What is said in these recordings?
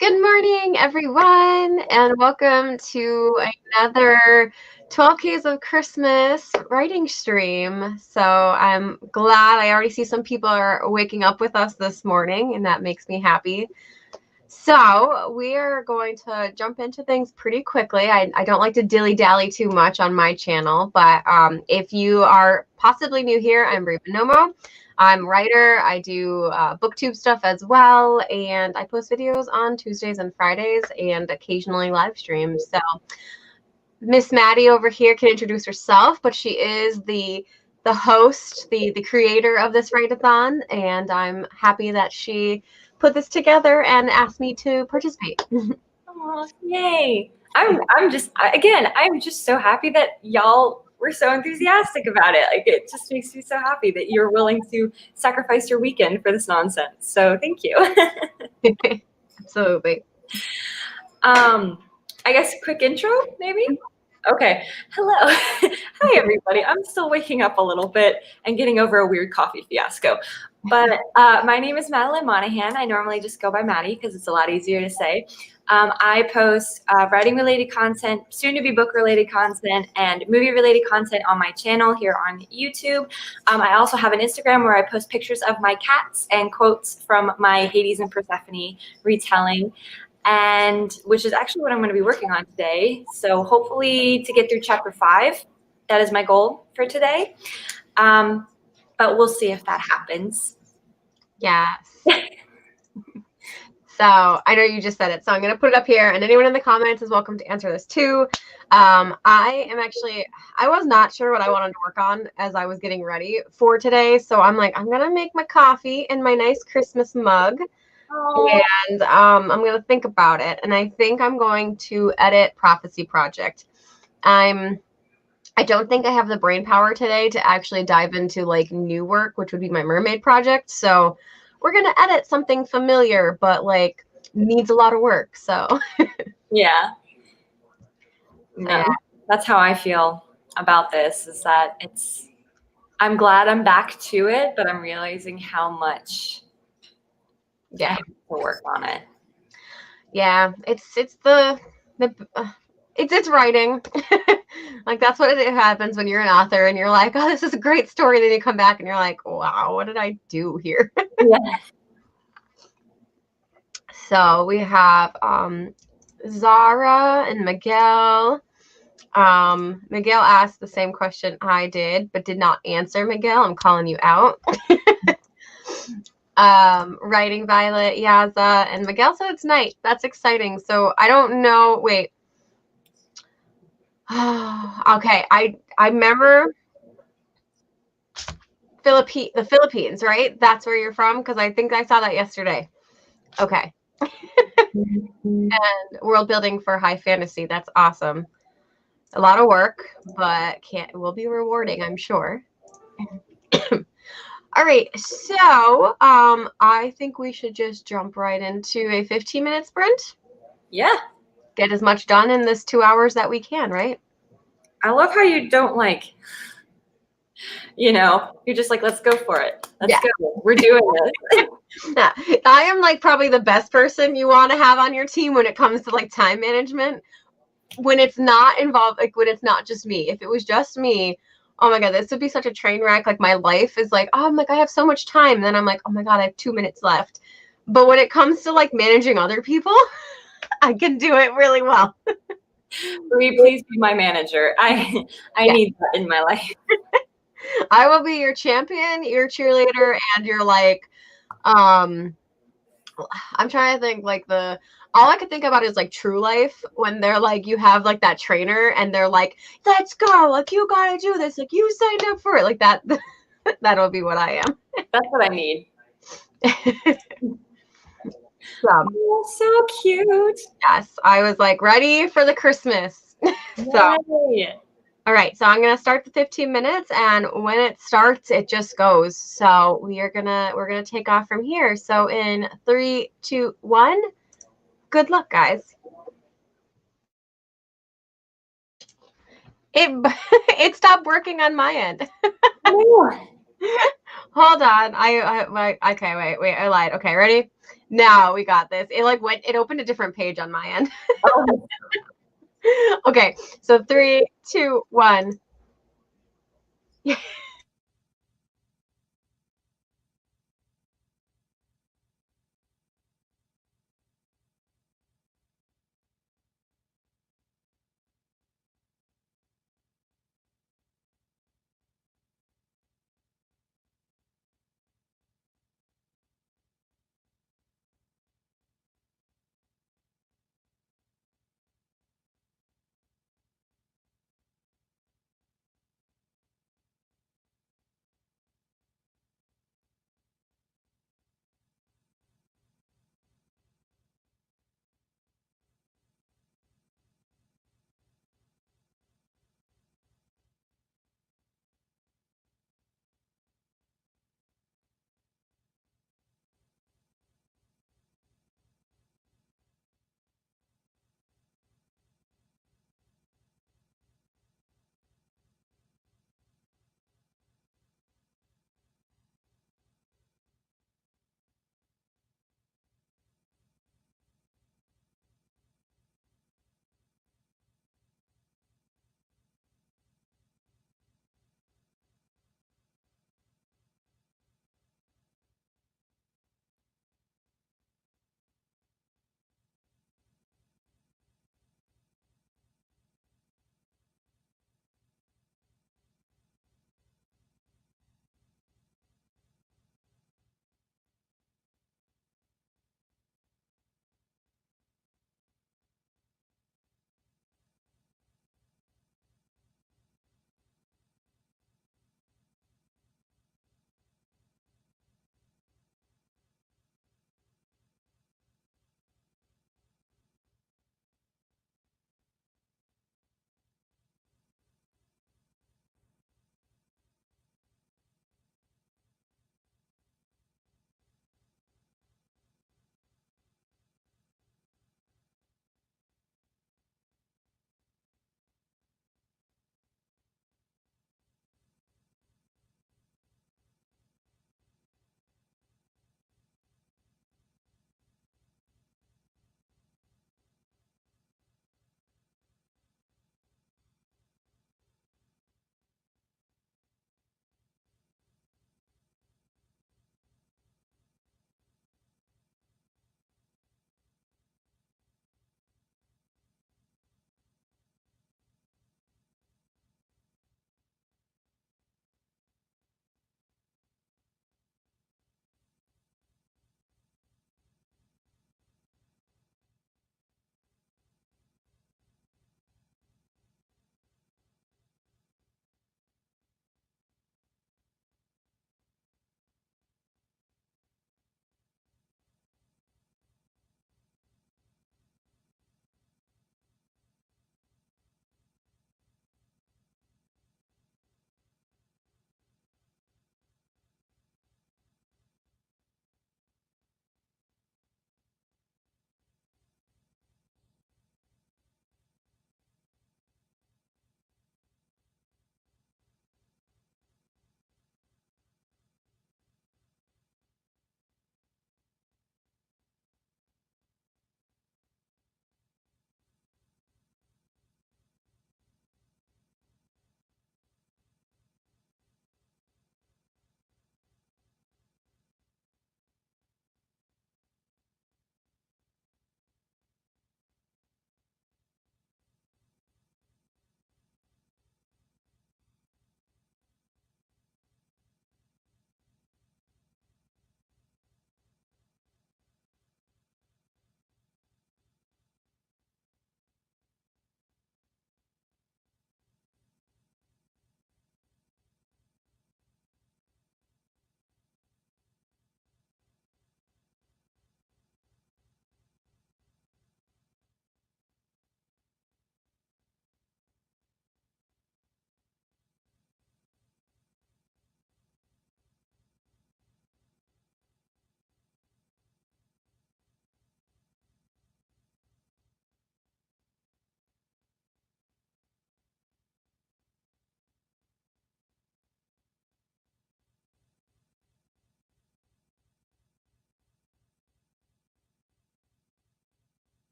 Good morning, everyone, and welcome to another 12k's of Christmas writing stream. So I'm glad I already see some people are waking up with us this morning, and that makes me happy. So we are going to jump into things pretty quickly. I don't like to dilly-dally too much on my channel, but if you are possibly new here, I'm Bree Buonomo. I'm a writer. I do booktube stuff as well, and I post videos on Tuesdays and Fridays and occasionally live streams. So Miss Maddie over here can introduce herself, but she is the host, the creator of this Write-a-Thon, and I'm happy that she put this together and asked me to participate. Oh, yay. I'm just so happy that y'all were so enthusiastic about it. Like, it just makes me so happy that you're willing to sacrifice your weekend for this nonsense. So thank you. Absolutely. I guess quick intro, maybe? Okay. Hello. Hi, everybody. I'm still waking up a little bit and getting over a weird coffee fiasco. But my name is Madeline Monahan. I normally just go by Maddie because it's a lot easier to say. I post writing-related content, soon-to-be book-related content, and movie-related content on my channel here on YouTube. I also have an Instagram where I post pictures of my cats and quotes from my Hades and Persephone retelling, and which is actually what I'm going to be working on today. So hopefully to get through chapter 5, that is my goal for today. But we'll see if that happens. Yes. So I know you just said it, so I'm going to put it up here, and anyone in the comments is welcome to answer this too. I was not sure what I wanted to work on as I was getting ready for today, so I'm like, I'm going to make my coffee in my nice Christmas mug. Aww. And I'm going to think about it, and I think I'm going to edit Prophecy Project. I don't think I have the brain power today to actually dive into like new work, which would be my mermaid project. So we're going to edit something familiar, but like needs a lot of work. So yeah. That's how I feel about this, is that I'm glad I'm back to it, but I'm realizing how much I have to work on it. Yeah, it's writing. Like, that's what it happens when you're an author and you're like, oh, this is a great story. Then you come back and you're like, wow, what did I do here? Yeah. So we have Zara and Miguel. Miguel asked the same question I did, but did not answer. Miguel, I'm calling you out. Writing Violet, Yaza, and Miguel said it's night. That's exciting. So I don't know. Wait. Okay, I remember the Philippines, right? That's where you're from, because I think I saw that yesterday. Okay. And world building for high fantasy. That's awesome. A lot of work, but will be rewarding, I'm sure. All right, so I think we should just jump right into a 15-minute sprint. Yeah. Get as much done in this 2 hours that we can, right? I love how you don't you're just like, let's go for it. Let's go. We're doing this. Yeah. I am like probably the best person you want to have on your team when it comes to like time management. When it's not involved, like when it's not just me. If it was just me, oh my God, this would be such a train wreck. Like my life is like, oh, I'm like, I have so much time. And then I'm like, oh my God, I have 2 minutes left. But when it comes to like managing other people, I can do it really well. Bree, please be my manager. I need that in my life. I will be your champion, your cheerleader, and your like, I'm trying to think like all I could think about is like True Life, when they're like, you have like that trainer and they're like, let's go, like you gotta do this, like you signed up for it, like that. That'll be what I am. That's what I need. So cute. Yes, I was like ready for the Christmas. So Yay. All right, so I'm gonna start the 15 minutes, and when it starts, it just goes. So we're gonna take off from here. So in 3, 2, 1, good luck, guys. It stopped working on my end. Hold on. Okay, wait. I lied. Okay, ready? Now we got this. It opened a different page on my end. Oh, Okay, so three, two, one.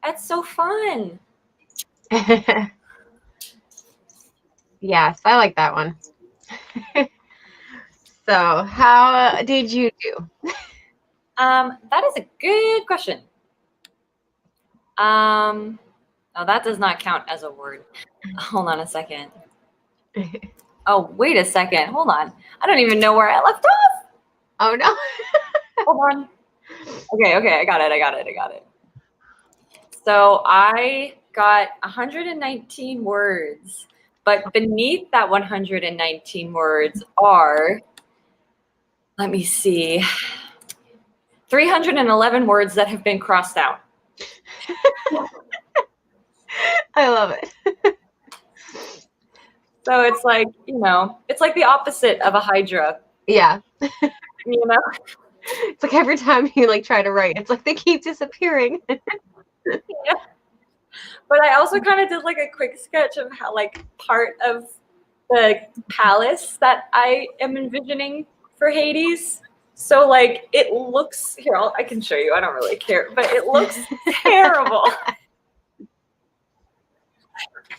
That's so fun. Yes, I like that one. So, how did you do? That is a good question. Oh, that does not count as a word. Hold on a second. Oh, wait a second. Hold on. I don't even know where I left off. Oh, no. Hold on. Okay, I got it. So I got 119 words, but beneath that 119 words are, let me see, 311 words that have been crossed out. I love it. So it's like, it's like the opposite of a hydra. Yeah. You know? It's like every time you like try to write, it's like they keep disappearing. Yeah. But I also kind of did like a quick sketch of how like part of the palace that I am envisioning for Hades. So like it looks here, I can show you. I don't really care, but it looks terrible.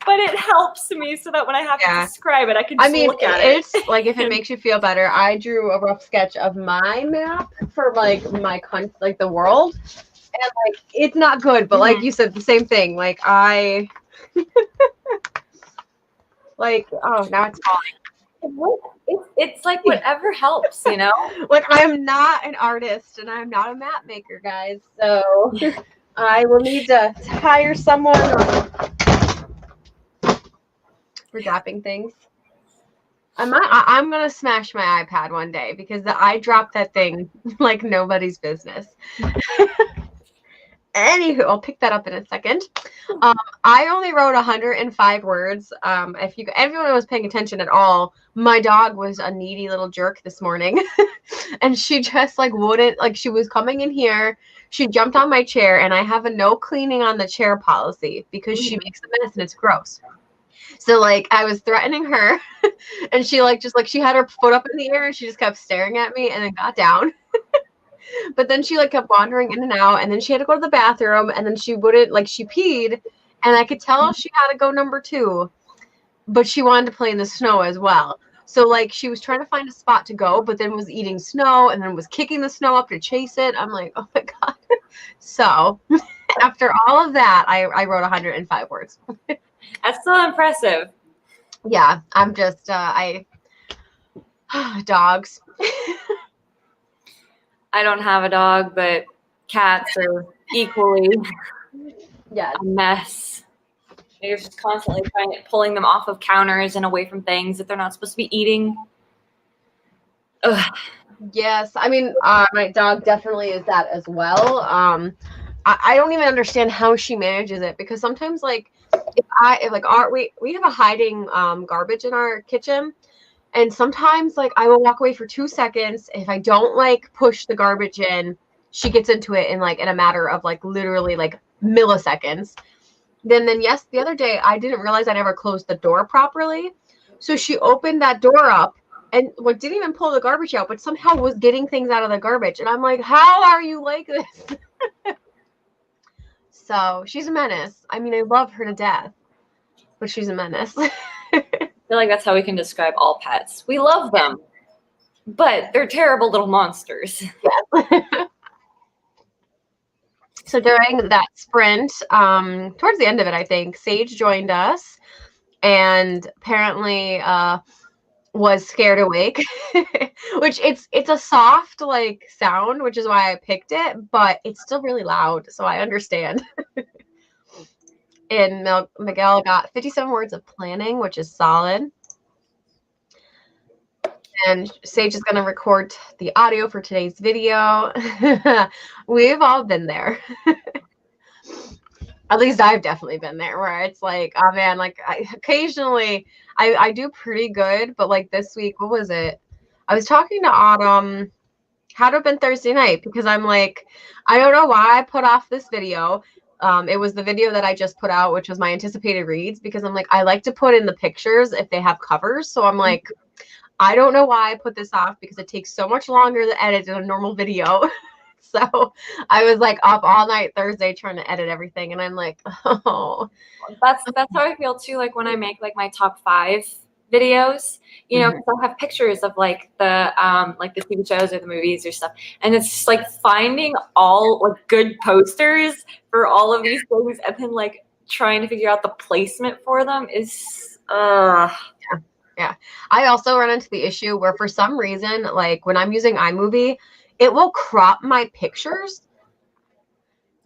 But it helps me so that when I have to describe it, I can just look at it. It's like if it makes you feel better, I drew a rough sketch of my map for like my country, like the world, and like it's not good, but like you said, the same thing. Like I, like now it's falling. It's like whatever helps, you know. Like I am not an artist and I'm not a map maker, guys. So I will need to hire someone. For dropping things. I'm gonna smash my iPad one day because I dropped that thing like nobody's business. Anywho, I'll pick that up in a second. I only wrote 105 words. If everyone was paying attention at all, my dog was a needy little jerk this morning, and she just like wouldn't like. She was coming in here. She jumped on my chair, and I have a no cleaning on the chair policy because she makes a mess and it's gross. So like I was threatening her and she like just like she had her foot up in the air and she just kept staring at me and then got down. But then she like kept wandering in and out and then she had to go to the bathroom and then she wouldn't like she peed and I could tell she had to go number 2, but she wanted to play in the snow as well. So like she was trying to find a spot to go, but then was eating snow and then was kicking the snow up to chase it. I'm like, oh my God. So after all of that, I wrote 105 words. That's still impressive. Yeah, I'm just dogs. I don't have a dog, but cats are equally a mess. They're just constantly pulling them off of counters and away from things that they're not supposed to be eating. Ugh. Yes, I mean, my dog definitely is that as well. I don't even understand how she manages it because sometimes like we have a hiding garbage in our kitchen, and sometimes like I will walk away for 2 seconds. If I don't like push the garbage in, she gets into it in a matter of like literally like milliseconds. Then yes, the other day I didn't realize I never closed the door properly, so she opened that door up and didn't even pull the garbage out, but somehow was getting things out of the garbage, and I'm like, how are you like this? So she's a menace. I mean, I love her to death, but she's a menace. I feel like that's how we can describe all pets. We love them, but they're terrible little monsters. Yeah. So during that sprint, towards the end of it, I think, Sage joined us and apparently was scared awake, which it's a soft like sound, which is why I picked it, but it's still really loud, so I understand. And Miguel got 57 words of planning, which is solid. And Sage is going to record the audio for today's video. We've all been there. At least I've definitely been there where it's like, oh man, like occasionally I do pretty good, but like this week, what was it? I was talking to Autumn, had to have been Thursday night because I'm like, I don't know why I put off this video. It was the video that I just put out, which was my anticipated reads, because I'm like, I like to put in the pictures if they have covers. So I'm like, I don't know why I put this off because it takes so much longer to edit than a normal video. So I was like up all night Thursday trying to edit everything, and I'm like, oh. That's how I feel too. Like when I make like my top 5 videos, you know, because I'll have pictures of like the TV shows or the movies or stuff, and it's just like finding all like good posters for all of these things, and then like trying to figure out the placement for them is Yeah. I also run into the issue where for some reason, like when I'm using iMovie, it will crop my pictures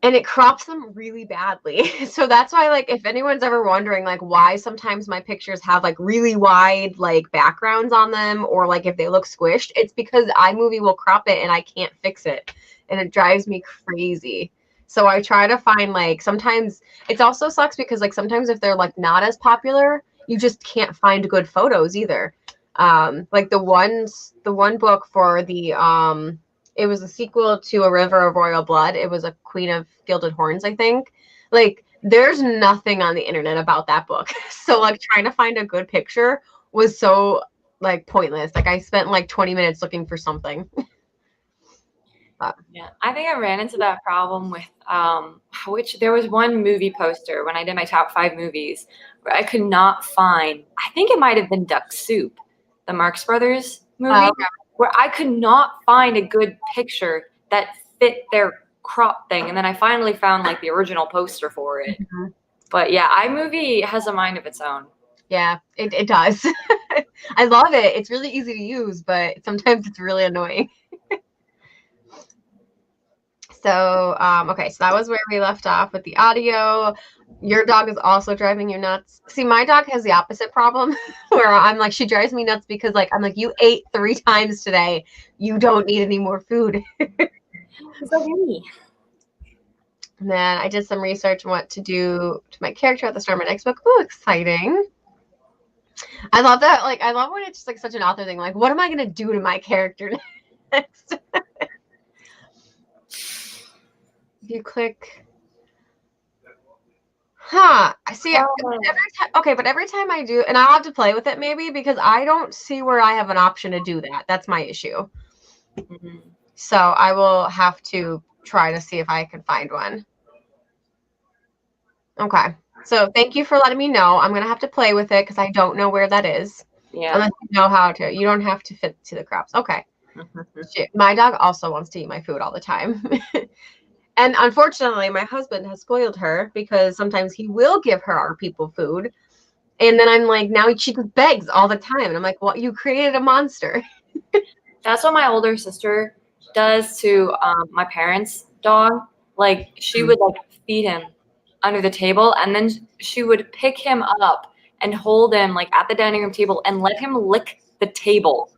and it crops them really badly. So that's why, like, if anyone's ever wondering, like, why sometimes my pictures have like really wide like backgrounds on them, or like if they look squished, it's because iMovie will crop it and I can't fix it. And it drives me crazy. So I try to find, like, sometimes it also sucks because like sometimes if they're like not as popular, you just can't find good photos either. Like the one book for the it was a sequel to A River of Royal Blood. It was a Queen of Gilded Horns, I think. Like, there's nothing on the internet about that book. So, like, trying to find a good picture was so, like, pointless. Like, I spent, like, 20 minutes looking for something. Yeah, I think I ran into that problem with which there was one movie poster when I did my top 5 movies where I could not find, I think it might have been Duck Soup, the Marx Brothers movie, where I could not find a good picture that fit their crop thing. And then I finally found like the original poster for it. But yeah, iMovie has a mind of its own. Yeah, it does. I love it. It's really easy to use, but sometimes it's really annoying. So, okay, so that was where we left off with the audio. Your dog is also driving you nuts. See, my dog has the opposite problem where I'm like, she drives me nuts because like, I'm like, you ate 3 times today. You don't need any more food. It's like me. And then I did some research on what to do to my character at the start of my next book. Ooh, exciting. I love that. Like, I love when it's just like such an author thing. Like, what am I going to do to my character next? If you click, I see. But every time I do, and I'll have to play with it maybe because I don't see where I have an option to do that. That's my issue. So I will have to try to see if I can find one. Okay. So thank you for letting me know. I'm going to have to play with it because I don't know where that is. Yeah. Unless you know how to. You don't have to fit to the crops. Okay. My dog also wants to eat my food all the time. And unfortunately, my husband has spoiled her because sometimes he will give our people food. And then I'm like, now she just begs all the time. And I'm like, well, you created a monster. That's what my older sister does to my parents' dog. Like, she would like feed him under the table, and then she would pick him up and hold him like at the dining room table and let him lick the table.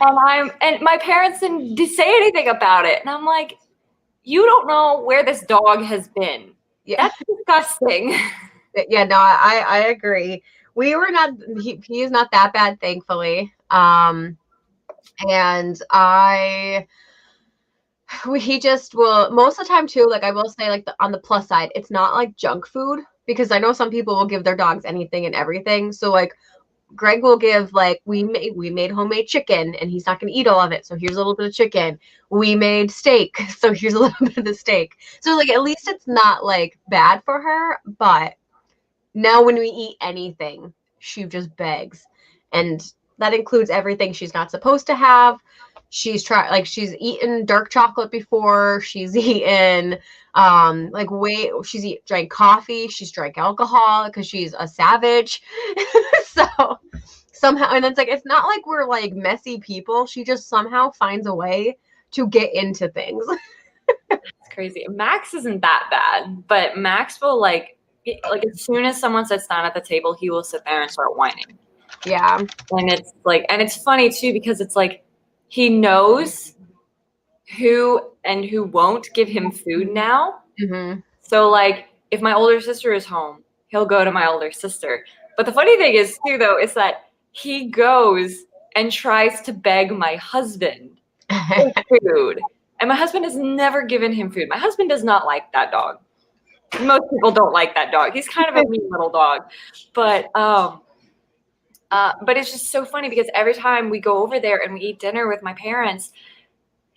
And my parents didn't say anything about it. And I'm like, you don't know where this dog has been. Yeah. That's disgusting. Yeah, no, I agree. We were not, he is not that bad, thankfully. And he just will, most of the time too, like I will say, like on the plus side, it's not like junk food, because I know some people will give their dogs anything and everything. So like Greg will give, like, we made homemade chicken and he's not going to eat all of it. So here's a little bit of chicken. We made steak. So here's a little bit of the steak. So like, at least it's not like bad for her. But now when we eat anything, she just begs. And that includes everything she's not supposed to have. She's she's eaten dark chocolate before. She's eaten drank coffee. She's drank alcohol because she's a savage. So somehow, and it's like, it's not like we're like messy people. She just somehow finds a way to get into things. It's crazy. Max isn't that bad, but Max will like as soon as someone sits down at the table, he will sit there and start whining. Yeah. And it's like, and it's funny too, because it's like, he knows who and who won't give him food now. Mm-hmm. So like, if my older sister is home, he'll go to my older sister. But the funny thing is too, though, is that he goes and tries to beg my husband for food. And my husband has never given him food. My husband does not like that dog. Most people don't like that dog. He's kind of a mean little dog. But it's just so funny because every time we go over there and we eat dinner with my parents,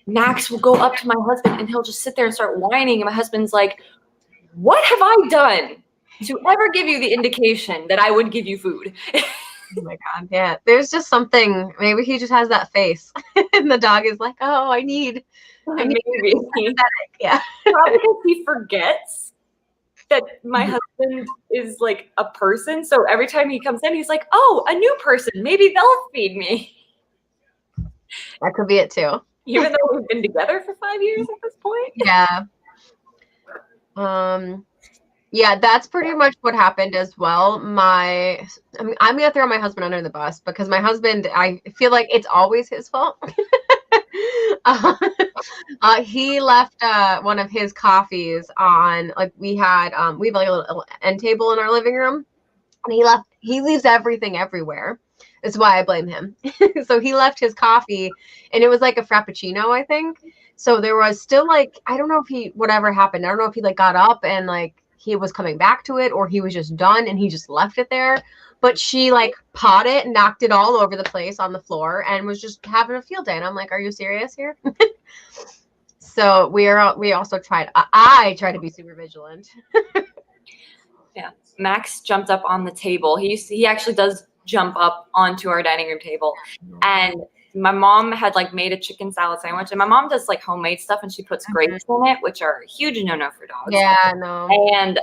Max will go up to my husband and he'll just sit there and start whining. And my husband's like, what have I done to ever give you the indication that I would give you food? Oh my God. Yeah. There's just something, maybe he just has that face and the dog is like, oh, I need Maybe. yeah. Probably because he forgets that my husband is like a person. So every time he comes in, he's like, oh, a new person. Maybe they'll feed me. That could be it too. Even though we've been together for 5 years at this point. Yeah. Yeah, that's pretty much what happened as well. I'm gonna throw my husband under the bus because my husband, I feel like it's always his fault. He left one of his coffees on, like, we have like a little end table in our living room, and he leaves everything everywhere. That's why I blame him. So he left his coffee, and it was like a frappuccino, I think. So there was still, like, I don't know if whatever happened. I don't know if he like got up and like he was coming back to it, or he was just done and he just left it there. But she like pawed it, knocked it all over the place on the floor, and was just having a field day. And I'm like, are you serious here? So we also tried. I try to be super vigilant. Yeah, Max jumped up on the table. He actually does jump up onto our dining room table, and my mom had like made a chicken salad sandwich, and my mom does like homemade stuff, and she puts grapes in it, which are a huge no-no for dogs. Yeah, no. And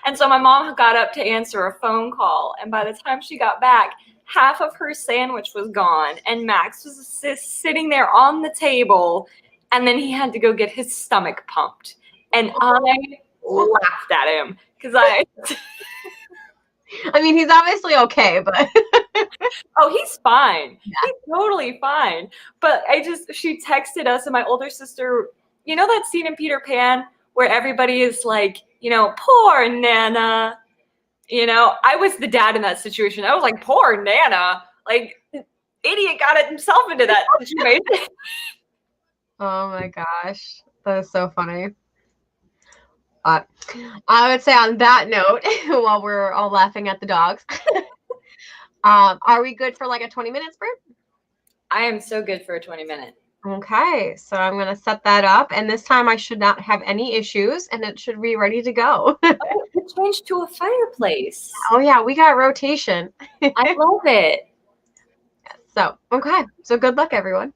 and so my mom got up to answer a phone call, and by the time she got back, half of her sandwich was gone, and Max was sitting there on the table, and then he had to go get his stomach pumped, and I laughed at him because I mean, he's obviously okay, but oh, he's fine. Yeah. He's totally fine. But she texted us, and my older sister, you know that scene in Peter Pan where everybody is like, poor Nana. I was the dad in that situation. I was like, poor Nana. Like, idiot got himself into that situation. Oh my gosh, that is so funny. I would say on that note, while we're all laughing at the dogs, are we good for like a 20 minutes, Bree? I am so good for a 20-minute. Okay, so I'm going to set that up, and this time I should not have any issues, and it should be ready to go. Oh, it changed to a fireplace. Oh yeah, we got rotation. I love it. So, okay, so good luck, everyone.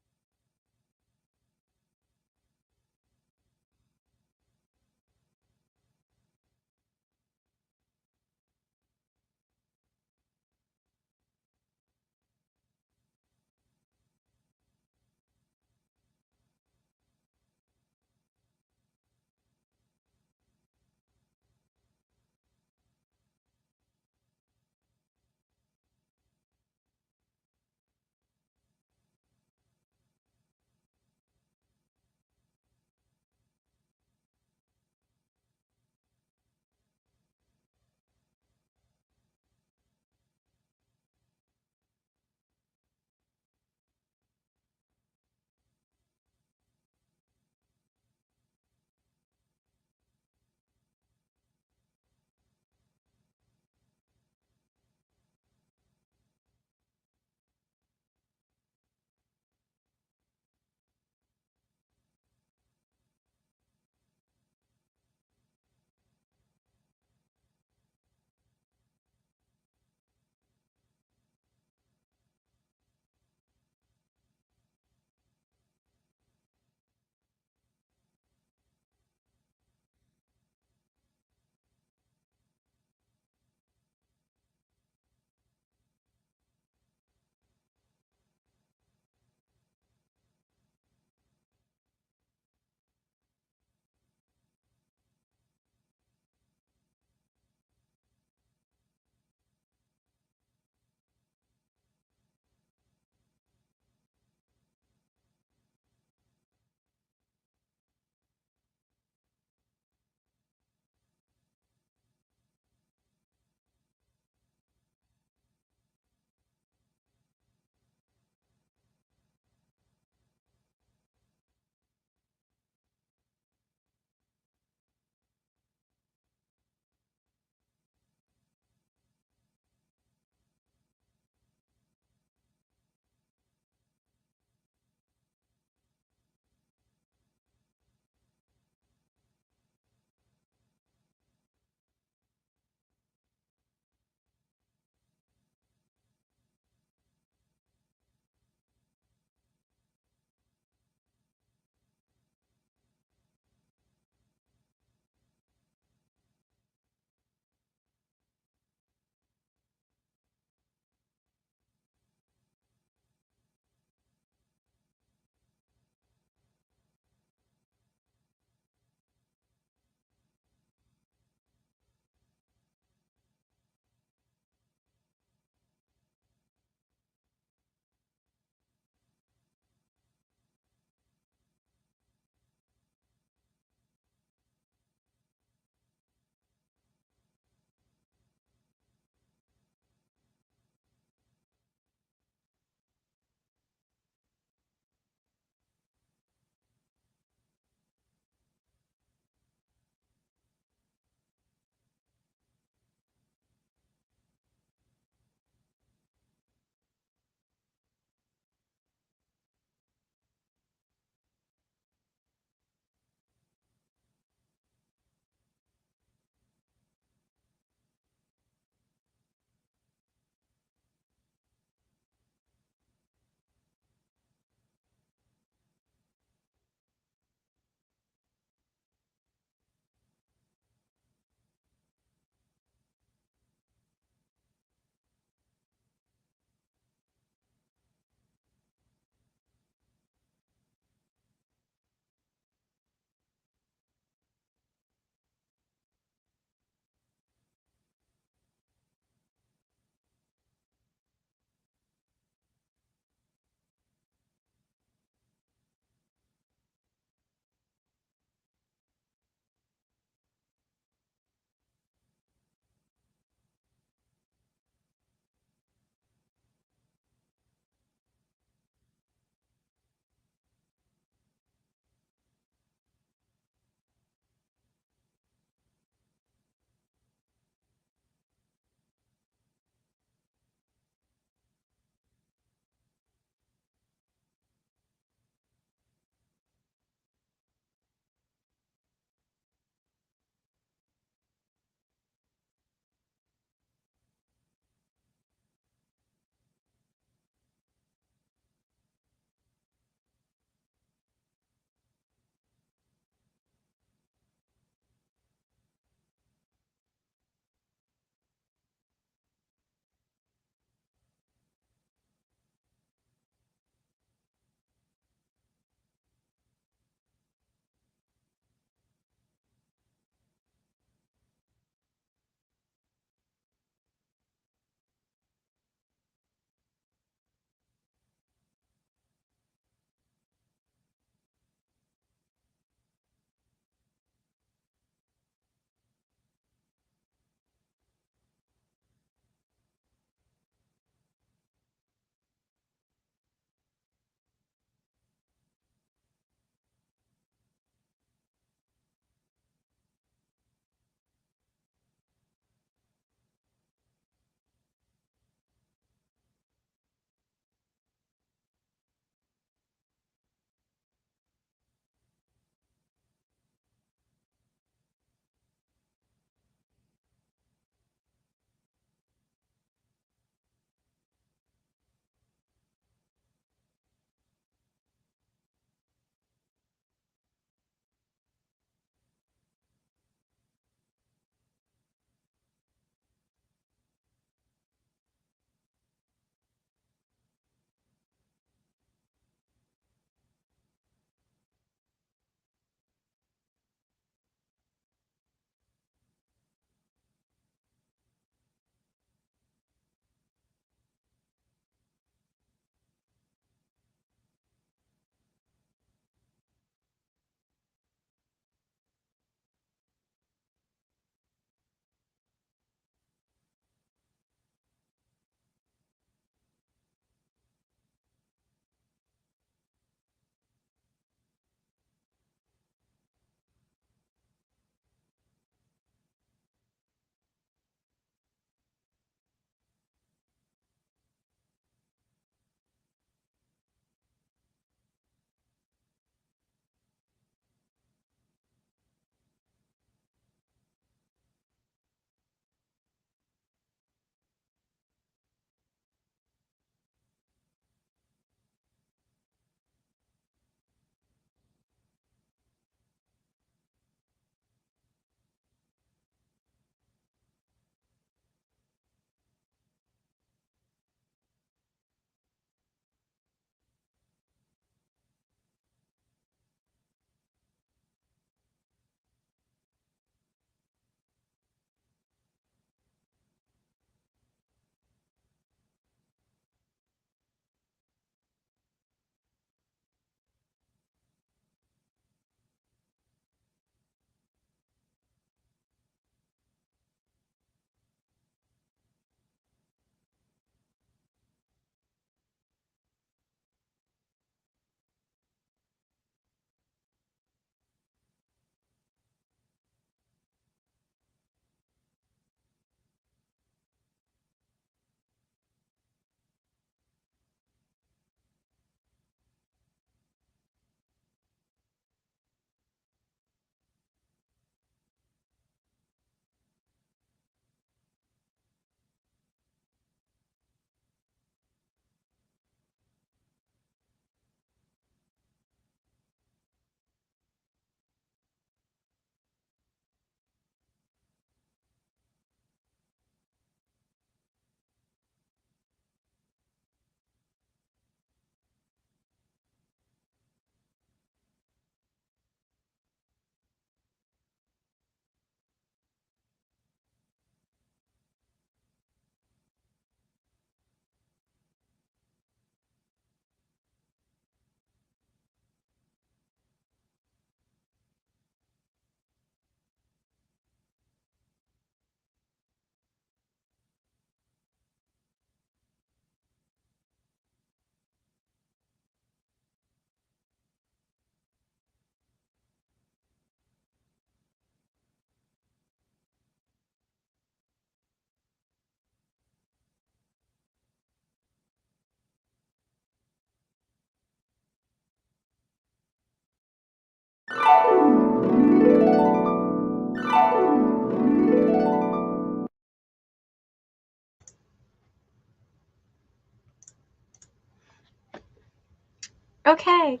Okay.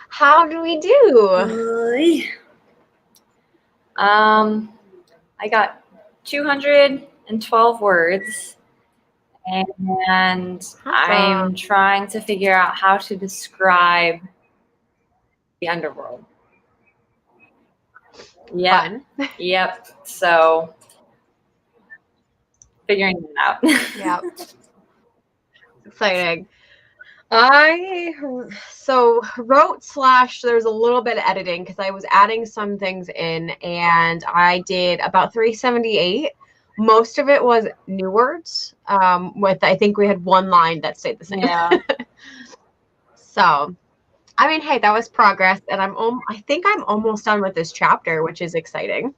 How do we do? I got 212 words, and I'm trying to figure out how to describe the underworld. Yeah. Fun. Yep. So figuring it out. Yeah. Exciting. I wrote / there's a little bit of editing because I was adding some things in, and I did about 378. Most of it was new words. With I think we had one line that stayed the same. Yeah. So, I mean, hey, that was progress, and I think I'm almost done with this chapter, which is exciting.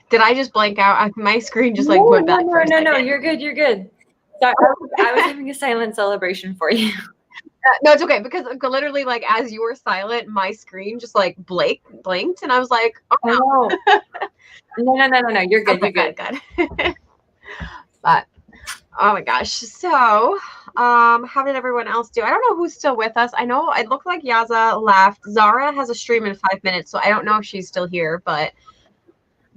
Did I just blank out? My screen just went back for a second. No, you're good. You're good. So I was having a silent celebration for you. No, it's okay, because literally, like, as you were silent, my screen just like blinked, and I was like, "Oh no, no, you're good. Okay, you're good." But oh my gosh, so how did everyone else do? I don't know who's still with us. I know it looked like Yaza left. Zara has a stream in 5 minutes, so I don't know if she's still here, but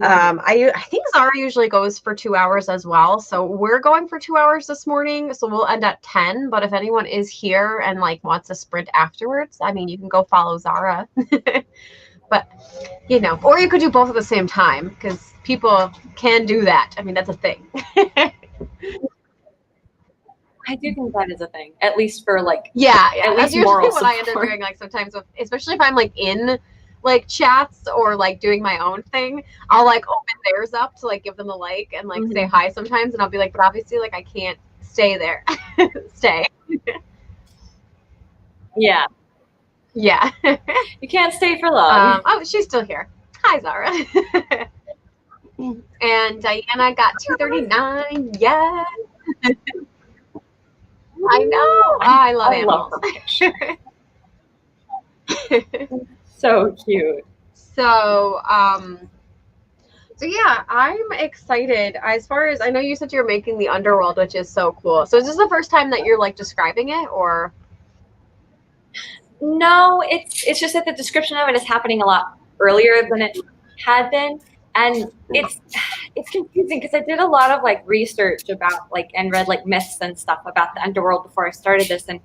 I think Zara usually goes for 2 hours as well. So we're going for 2 hours this morning. So we'll end at 10. But if anyone is here and like wants to sprint afterwards, I mean, you can go follow Zara. But, you know, or you could do both at the same time, because people can do that. I mean, that's a thing. I do think that is a thing, at least for like, yeah, at least that's usually moral what I end up support. doing. Like sometimes, especially if I'm like in like chats or like doing my own thing, I'll like open theirs up to like give them a like and like say hi sometimes, and I'll be like, but obviously like I can't stay there. Stay. Yeah. You can't stay for long. Oh, she's still here. Hi, Zara. And Diana got 239. Yes. I know. Oh, I love animals. So cute. So yeah, I'm excited. As far as I know, you said you're making the underworld, which is so cool. So is this the first time that you're like describing it, or? No, it's just that the description of it is happening a lot earlier than it had been, and it's confusing because I did a lot of like research about like and read like myths and stuff about the underworld before I started this, and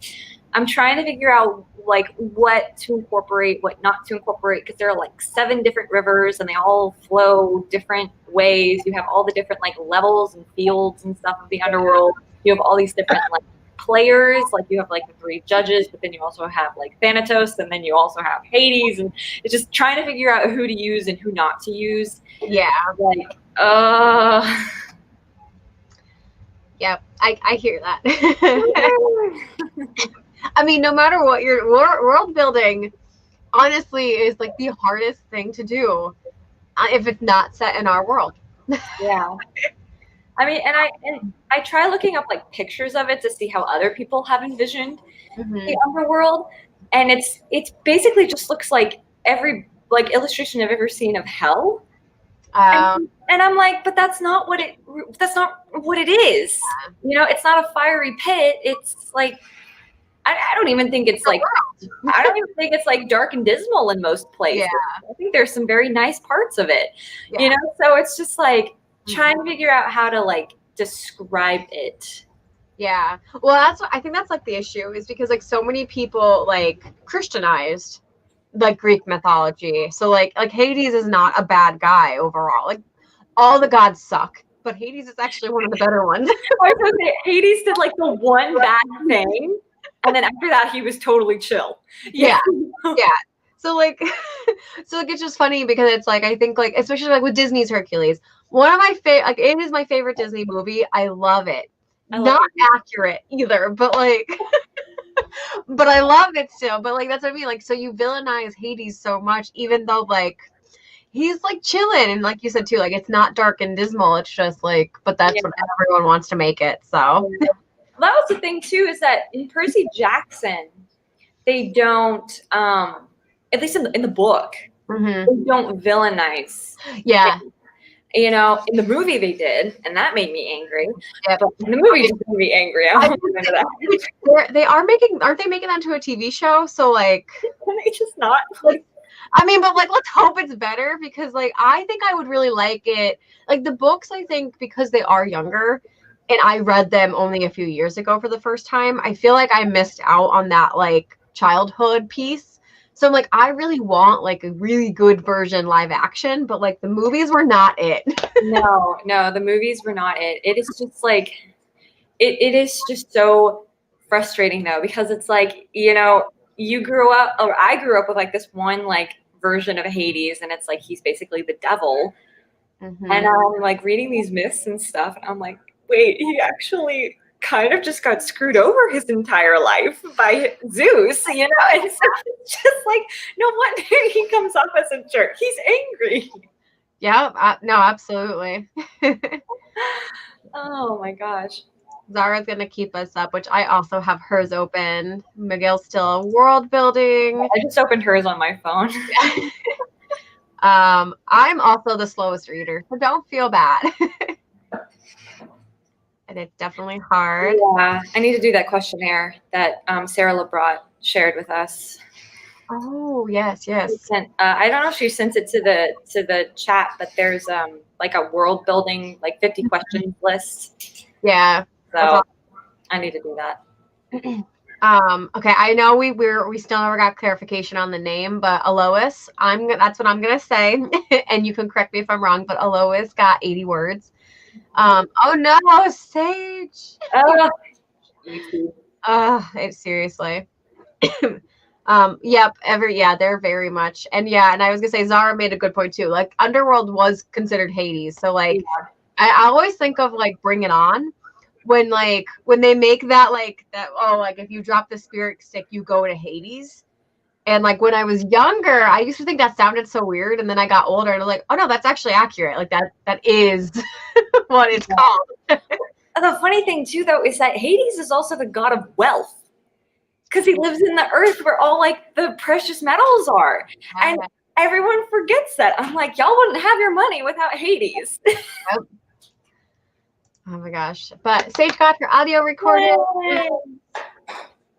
I'm trying to figure out like what to incorporate, what not to incorporate, because there are like 7 different rivers and they all flow different ways. You have all the different like levels and fields and stuff of the underworld. You have all these different like players, like you have like the 3 judges, but then you also have like Thanatos, and then you also have Hades, and it's just trying to figure out who to use and who not to use. Yeah. Like, Yep, I hear that. I mean, no matter what, your world building, honestly, is like the hardest thing to do if it's not set in our world. Yeah. I mean, and I try looking up like pictures of it to see how other people have envisioned the underworld, and it's basically just looks like every like illustration I've ever seen of hell. And I'm like, but that's not what it is. Yeah. You know, it's not a fiery pit. It's like I don't even think it's like I don't even think it's like dark and dismal in most places. Yeah. I think there's some very nice parts of it. Yeah. You know, so it's just like trying to figure out how to like describe it. Yeah. Well, I think that's like the issue, is because like so many people like Christianized like Greek mythology. So like Hades is not a bad guy overall. Like all the gods suck, but Hades is actually one of the better ones. I was gonna say, Hades did like the one bad thing, and then after that he was totally chill. Yeah. Yeah. So like it's just funny because it's like, I think like, especially like with Disney's Hercules, one of my favorite, like it is my favorite Disney movie. I love it. Not accurate either, but like, but I love it still. But like, that's what I mean. Like, so you villainize Hades so much, even though like, he's like chilling. And like you said too, like it's not dark and dismal. It's just like, but that's what everyone wants to make it. So that was the thing too, is that in Percy Jackson, they don't, at least in the book, they don't villainize. Yeah. You know, in the movie they did, and that made me angry. Yep. But in the movie just made me angry. I don't remember that. They are making, aren't they making that into a TV show? So like, Can they just not? Like, I mean, but like, let's hope it's better, because like, I think I would really like it. Like the books, I think, because they are younger, and I read them only a few years ago for the first time, I feel like I missed out on that like childhood piece. So I'm like, I really want like a really good version live action, but like the movies were not it. No, the movies were not it. It is just like, it is just so frustrating though, because it's like, you know, you grew up, or I grew up with like this one like version of Hades, and it's like he's basically the devil. Mm-hmm. And I'm like reading these myths and stuff, and I'm like, wait, he actually kind of just got screwed over his entire life by Zeus, you know? And so it's just like, no wonder he comes off as a jerk. He's angry. Yeah, no, absolutely. Oh my gosh. Zara's going to keep us up, which I also have hers open. Miguel's still world building. I just opened hers on my phone. I'm also the slowest reader, so don't feel bad. And it's definitely hard. Yeah, I need to do that questionnaire that Sarah LeBrot shared with us. Oh, yes. I don't know if she sent it to the chat, but there's like a world building like 50 questions list. Yeah. So awesome. I need to do that. Okay, I know we still never got clarification on the name, but Alois, that's what I'm gonna say, and you can correct me if I'm wrong, but Alois got 80 words. Oh no, Sage. It's seriously. Yep, they're very much, and I was gonna say Zara made a good point too. Like Underworld was considered Hades, so like I always think of like Bring It On. When they make that if you drop the spirit stick you go to Hades, and like when I was younger I used to think that sounded so weird, and then I got older and I'm like, oh no, that's actually accurate, like that is what it's called. The funny thing too though is that Hades is also the god of wealth, because he lives in the earth where all like the precious metals are, and everyone forgets that. I'm like, y'all wouldn't have your money without Hades. Oh my gosh. But Sage got her audio recorded. Yay.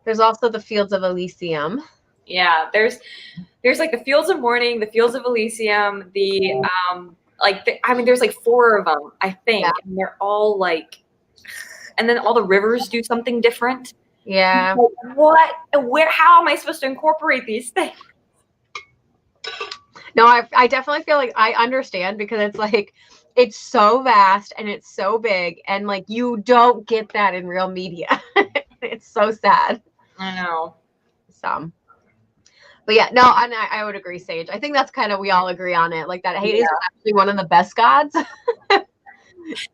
There's also the Fields of Elysium. Yeah, there's like the Fields of Mourning, the Fields of Elysium, there's like 4 of them, I think. Yeah. And they're all like, and then all the rivers do something different. Yeah. Like, how am I supposed to incorporate these things? No, I definitely feel like I understand, because it's like, it's so vast and it's so big, and like you don't get that in real media. It's so sad. I know. But yeah, no, I would agree, Sage. I think that's kind of, we all agree on it. Like that Hades is actually one of the best gods.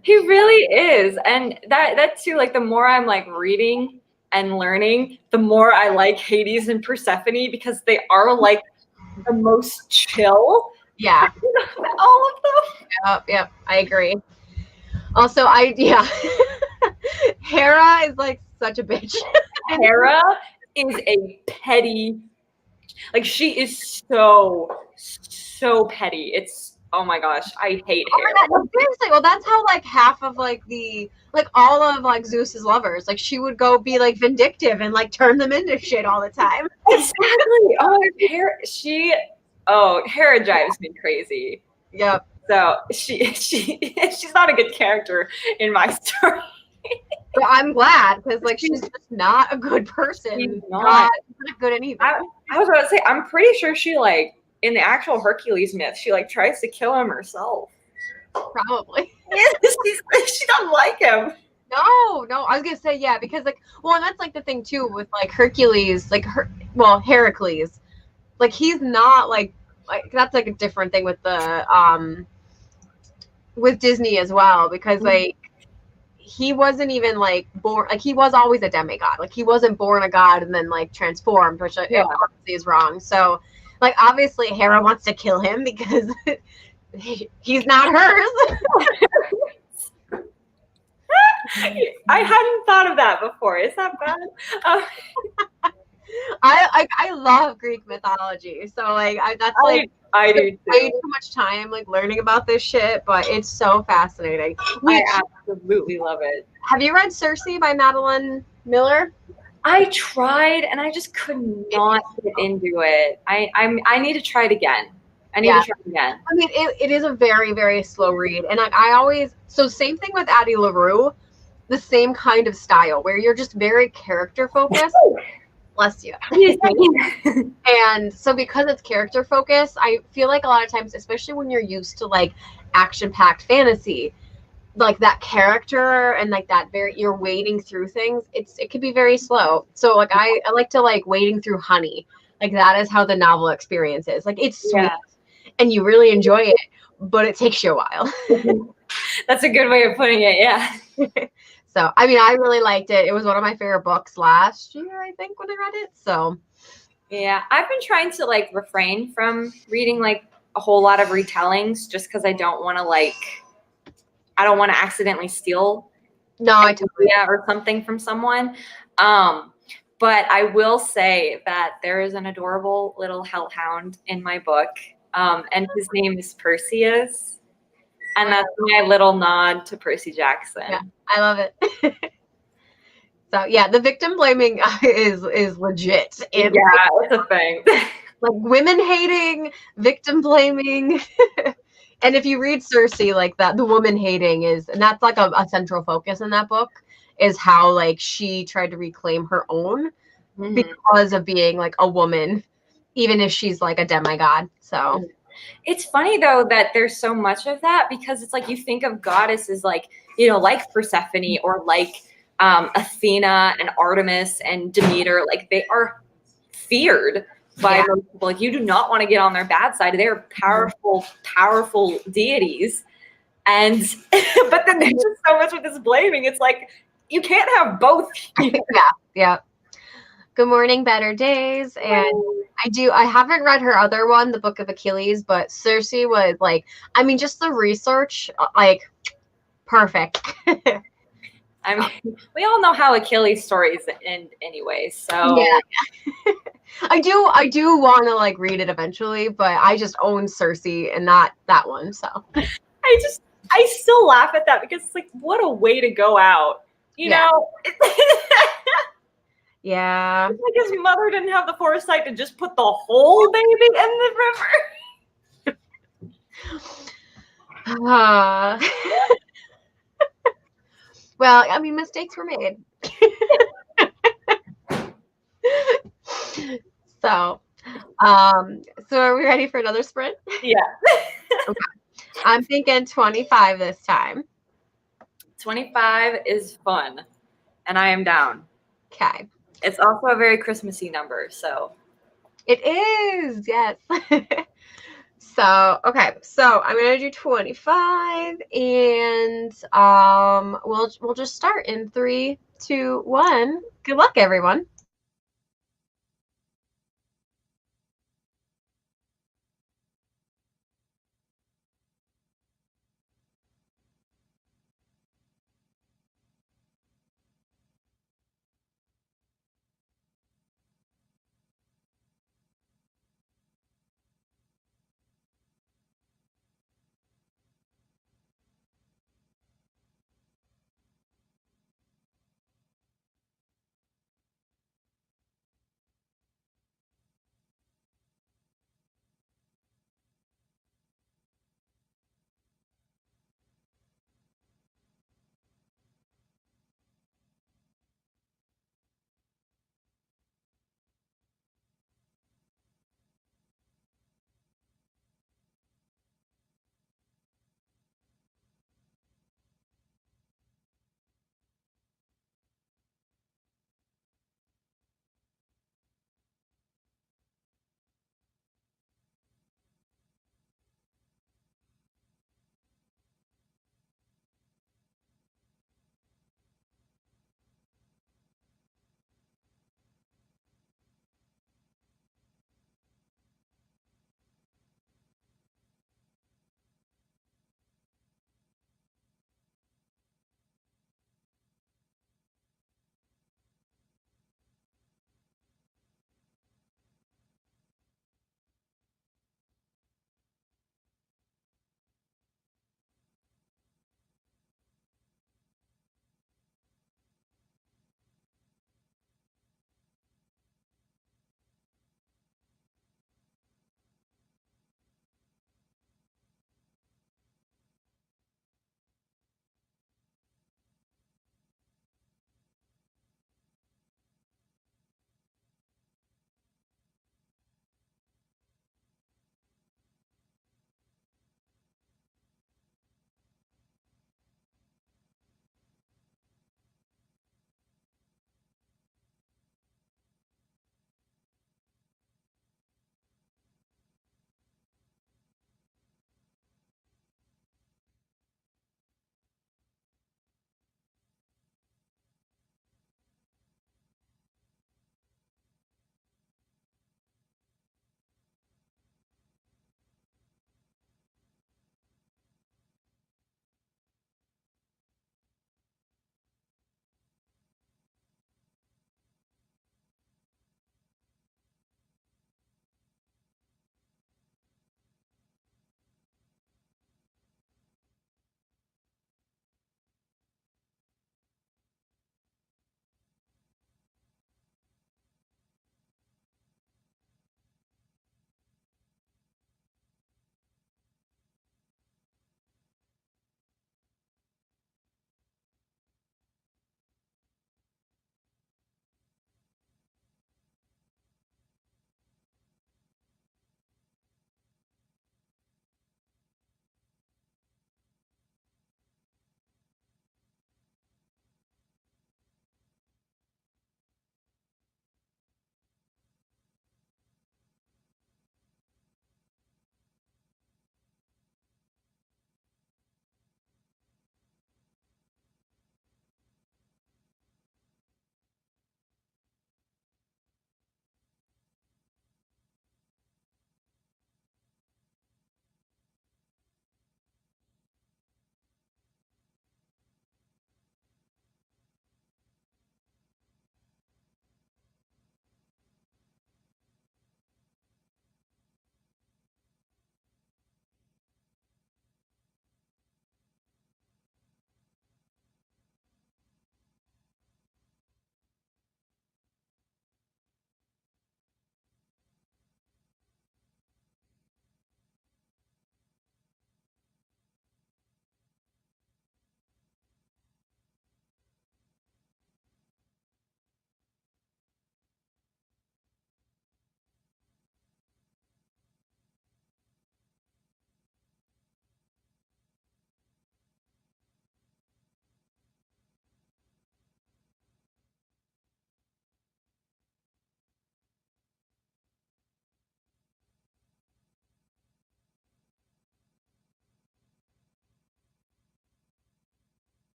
He really is. And that too, like the more I'm like reading and learning, the more I like Hades and Persephone, because they are like the most chill. Yeah. All of them. Yep, I agree. Also, Hera is like such a bitch. Hera is a petty, like she is so petty. It's, oh my gosh, I hate Hera. Well, seriously, well that's how like half of like all of like Zeus's lovers, like she would go be like vindictive and like turn them into shit all the time. Exactly. Hera drives me crazy. Yep. So she's not a good character in my story. But I'm glad, because like she's just not a good person. She's not good anything. I was about to say, I'm pretty sure she like in the actual Hercules myth, she like tries to kill him herself. Probably. She doesn't like him. No, I was gonna say because like, well, and that's like the thing too with like Hercules, like Heracles, like he's not like that's like a different thing with the with Disney as well, because like he wasn't even like born, like he was always a demigod, like he wasn't born a god and then like transformed, which obviously is wrong. So like obviously Hera wants to kill him because he's not hers. I hadn't thought of that before. Is that bad? I love Greek mythology, so like that's like I do Way too. too much time like learning about this shit, but it's so fascinating. I Which, absolutely love it. have you read Circe by Madeline Miller? I tried and I just could not get into it. I need to try it again. I need Yeah. to try it again. I mean, it is a very, very slow read. And I always, so same thing with Addie LaRue, the same kind of style where you're just very character focused. Bless you. And so because it's character focused, I feel like a lot of times, especially when you're used to like action-packed fantasy, like that character and like that very you're wading through things, it could be very slow. So like I like to like wading through honey. Like that is how the novel experience is. Like it's sweet and you really enjoy it, but it takes you a while. That's a good way of putting it, yeah. So, I mean, I really liked it. It was one of my favorite books last year, I think, when I read it. So, yeah, I've been trying to like refrain from reading like a whole lot of retellings just because I don't want to accidentally steal no, or something from someone. But I will say that there is an adorable little hellhound in my book, and his name is Perseus, and that's my little nod to Percy Jackson. Yeah, I love it. So yeah, the victim blaming is legit. Yeah, it's a thing. Like women hating, victim blaming. And if you read Circe, like that, the woman hating is, and that's like a central focus in that book, is how like she tried to reclaim her own because of being like a woman, even if she's like a demigod. So it's funny though that there's so much of that because it's like you think of goddesses like, you know, like Persephone or like Athena and Artemis and Demeter, like they are feared by most people. Like you do not want to get on their bad side. They're powerful, powerful deities. And but then there's just so much with this blaming. It's like you can't have both. Yeah. Good morning, Better Days. And I haven't read her other one, the Book of Achilles, but Circe was like, I mean, just the research, like perfect. I mean, we all know how Achilles stories end anyway, so yeah. I do want to like read it eventually, but I just own Circe and not that one. So I still laugh at that because it's like, what a way to go out, you know? Yeah. It's like his mother didn't have the foresight to just put the whole baby in the river. Well, I mean, mistakes were made. So are we ready for another sprint? Yeah. Okay. I'm thinking 25 this time. 25 is fun, and I am down. Okay. It's also a very Christmassy number, so. It is, yes. So, okay. So I'm gonna do 25 and we'll just start in 3, 2, 1. Good luck, everyone.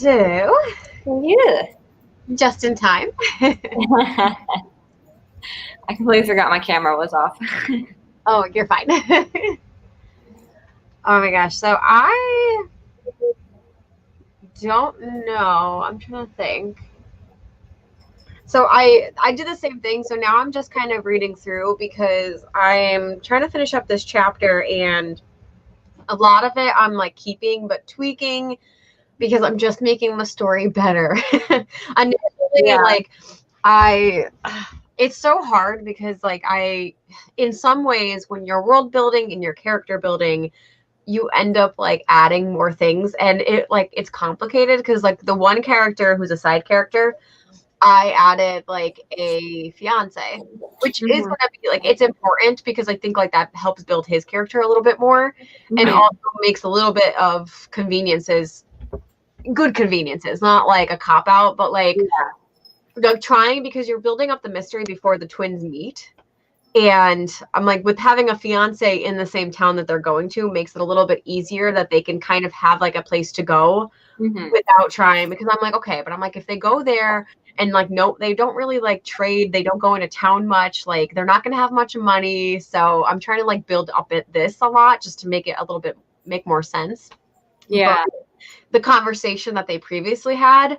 So, Yeah. just in time. I completely forgot my camera was off. Oh, you're fine. Oh my gosh. So I don't know. I'm trying to think. So I did the same thing. So now I'm just kind of reading through because I'm trying to finish up this chapter, and a lot of it I'm like keeping but tweaking because I'm just making the story better. Initially, like it's so hard because like in some ways when you're world building and your character building, you end up like adding more things, and it's complicated because like the one character who's a side character, I added like a fiance, which is gonna be like, it's important because I think like that helps build his character a little bit more, and also makes a little bit of conveniences, good conveniences, not like a cop out, but like trying, because you're building up the mystery before the twins meet. And I'm like, with having a fiance in the same town that they're going to makes it a little bit easier that they can kind of have like a place to go without trying, because I'm like, okay, but I'm like, if they go there and like, no, they don't really like trade, they don't go into town much, like they're not going to have much money. So I'm trying to like build up this a lot just to make it a little bit, make more sense. Yeah. But the conversation that they previously had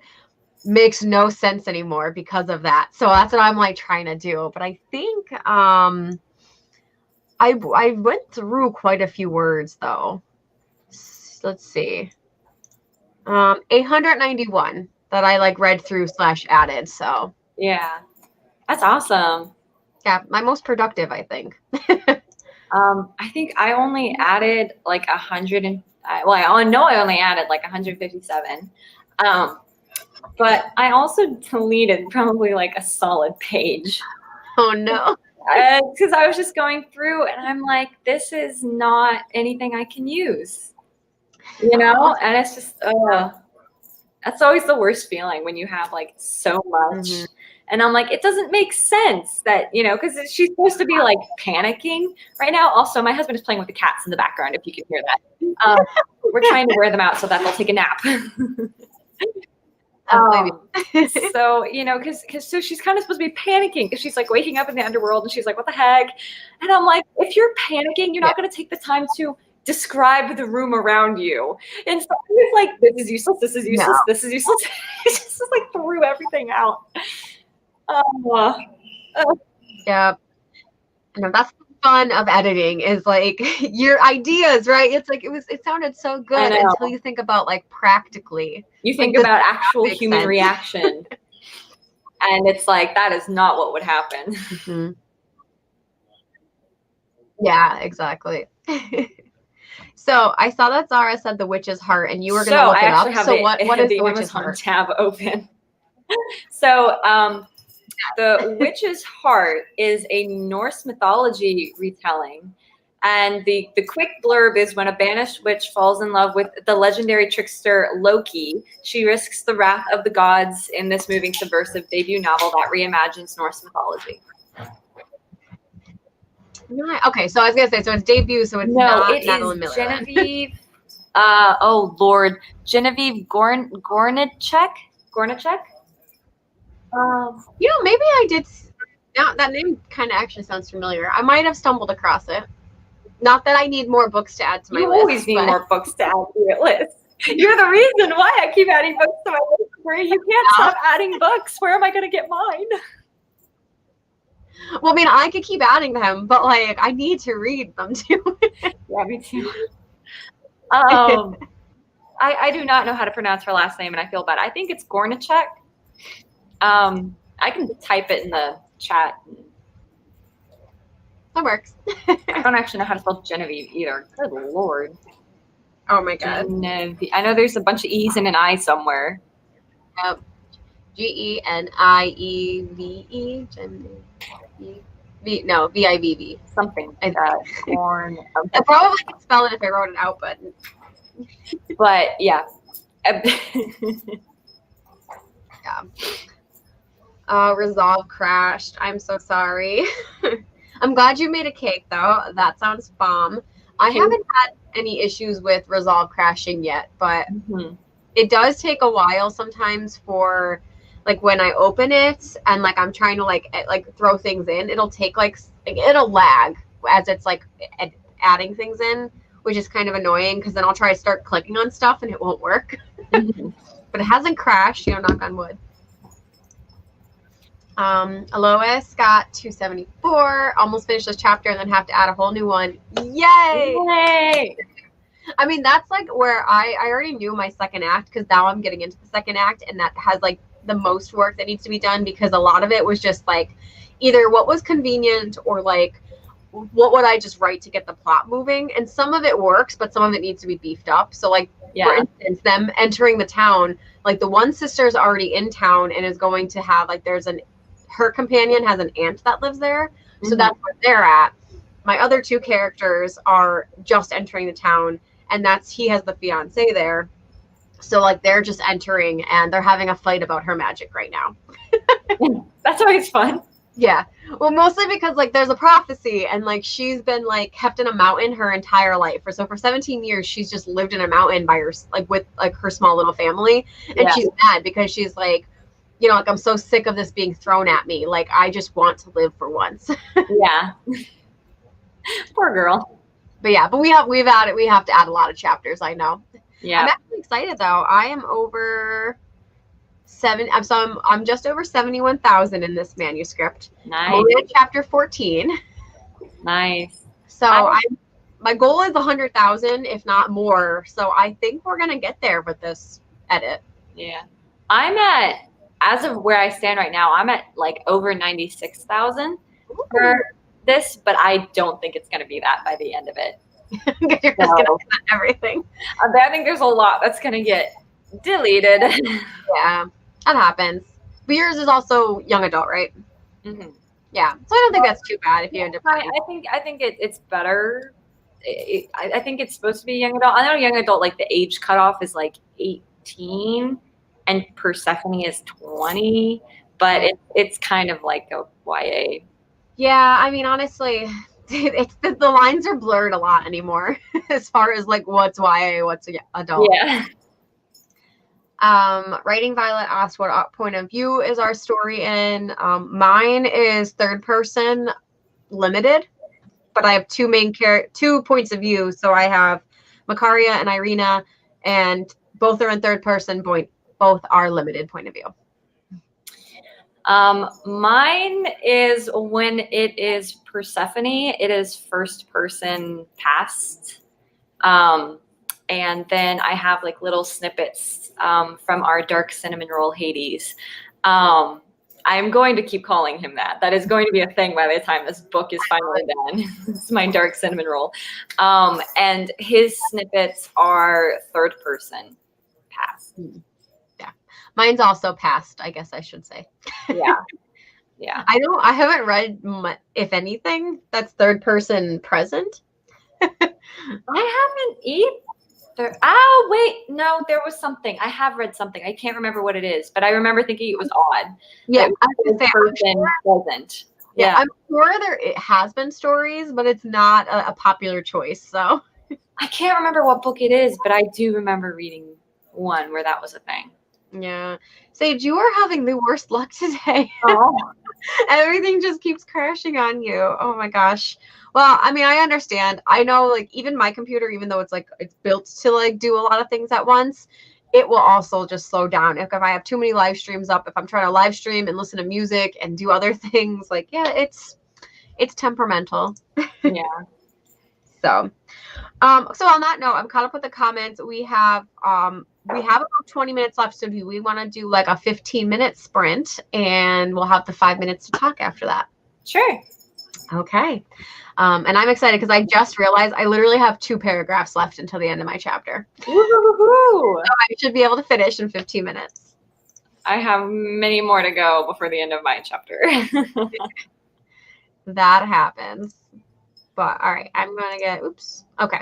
makes no sense anymore because of that. So that's what I'm like trying to do. But I think I went through quite a few words though. Let's see. 891 that I like read through / added. So yeah, that's awesome. Yeah, my most productive, I think. I think I only added like 100 and I know I only added like 157. But I also deleted probably like a solid page. Oh no. Because I was just going through and I'm like, this is not anything I can use, you know? And it's just, that's always the worst feeling when you have like so much. And I'm like, it doesn't make sense that, you know, because she's supposed to be like panicking right now. Also, my husband is playing with the cats in the background, if you can hear that. We're trying to wear them out so that they'll take a nap. So, you know, because so she's kind of supposed to be panicking because she's like waking up in the underworld and she's like, what the heck? And I'm like, if you're panicking, you're not going to take the time to describe the room around you. And so it's like, this is useless, this is useless, this is useless. It just like threw everything out. Yeah. No, that's the fun of editing, is like your ideas, right? It's like it sounded so good until you think about like practically. You think about actual human reaction. And it's like, that is not what would happen. Yeah, exactly. So I saw that Zara said the witch's heart, and you were going to look it up. So what is the witch's heart? Tab open. So the witch's heart is a Norse mythology retelling. And the quick blurb is, when a banished witch falls in love with the legendary trickster Loki, she risks the wrath of the gods in this moving subversive debut novel that reimagines Norse mythology. Okay, so I was gonna say, so it's debut, so it's not Madeline Miller. Genevieve. Oh Lord, Genevieve Gornichek. You know, maybe I did. Now that name kind of actually sounds familiar. I might have stumbled across it. Not that I need more books to add to my list. You always need more books to add to your list. You're the reason why I keep adding books to my list, Bree. You can't stop adding books. Where am I going to get mine? Well, I mean, I could keep adding them, but like, I need to read them too. Yeah, me too. I do not know how to pronounce her last name, and I feel bad. I think it's Gornichek. I can type it in the chat. That works. I don't actually know how to spell Genevieve either. Good Lord. Oh my God. Genevieve. I know there's a bunch of E's and an I somewhere. Yep. Genieve. No, Vivv. Something like that. Corn. I probably could spell it if I wrote it out, but yeah. Yeah. Resolve crashed. I'm so sorry. I'm glad you made a cake though. That sounds bomb. I haven't had any issues with Resolve crashing yet, but It does take a while sometimes for like when I open it and like I'm trying to like throw things in, it'll take like it'll lag as it's like adding things in, which is kind of annoying because then I'll try to start clicking on stuff and it won't work. Mm-hmm. But it hasn't crashed, knock on wood. Alois got 274, almost finished this chapter and then have to add a whole new one. Yay! Yay! I mean, that's like where I already knew my second act because now I'm getting into the second act and that has like the most work that needs to be done because a lot of it was just like either what was convenient or like what would I just write to get the plot moving. And some of it works, but some of it needs to be beefed up. So like, for instance, them entering the town, like the one sister is already in town and is going to have like her companion has an aunt that lives there. So that's where they're at. My other two characters are just entering the town and he has the fiance there. So like they're just entering and they're having a fight about her magic right now. That's always fun. Yeah. Well, mostly because like there's a prophecy and like she's been like kept in a mountain her entire life. So for 17 years she's just lived in a mountain by her like with like her small little family. And she's mad because she's like, like I'm so sick of this being thrown at me. Like I just want to live for once. Yeah. Poor girl. But we have to add a lot of chapters, I know. Yeah. I'm actually excited though. I am over I'm just over 71,000 in this manuscript. Nice. I'm only at chapter 14. Nice. So my goal is 100,000, if not more. So I think we're gonna get there with this edit. Yeah. As of where I stand right now, I'm at like over 96,000 for this, but I don't think it's gonna be that by the end of it. You're just gonna cut everything. I think there's a lot that's gonna get deleted. Yeah, that happens. But yours is also young adult, right? Mm-hmm. Yeah, so I don't think that's too bad if you end up. I think it's better. I think it's supposed to be young adult. I know young adult, like the age cutoff is like 18, and Persephone is 20, but it's kind of like a YA. Yeah, I mean, honestly, it's the lines are blurred a lot anymore as far as like what's YA, what's adult. Yeah. Writing Violet asked what point of view is our story in. Mine is third person limited, but I have two points of view. So I have Macaria and Irina, and both are in third person. Both are limited point of view. Mine is when it is Persephone, it is first person past. And then I have like little snippets from our dark cinnamon roll Hades. I'm going to keep calling him that. That is going to be a thing by the time this book is finally done. It's my dark cinnamon roll. And his snippets are third person past. Yeah. Mine's also past, I guess I should say. Yeah. Yeah. I haven't read if anything that's third person present. I haven't either. Oh, wait. No, there was something. I have read something. I can't remember what it is, but I remember thinking it was odd. Yeah, I was present. Yeah, I'm sure it has been stories, but it's not a popular choice. So I can't remember what book it is, but I do remember reading one where that was a thing. Yeah. Sage, you are having the worst luck today. Oh. Everything just keeps crashing on you. Oh my gosh. Well, I mean, I understand. I know, like, even my computer, even though it's built to like do a lot of things at once, it will also just slow down. If I have too many live streams up, if I'm trying to live stream and listen to music and do other things, like, yeah, it's temperamental. Yeah. So on that note, I'm caught up with the comments. We have about 20 minutes left. So do we want to do like a 15-minute sprint and we'll have the 5 minutes to talk after that? Sure. Okay. And I'm excited because I just realized I literally have 2 paragraphs left until the end of my chapter. Woo-hoo-hoo-hoo. So I should be able to finish in 15 minutes. I have many more to go before the end of my chapter. That happens. But all right, I'm going to okay.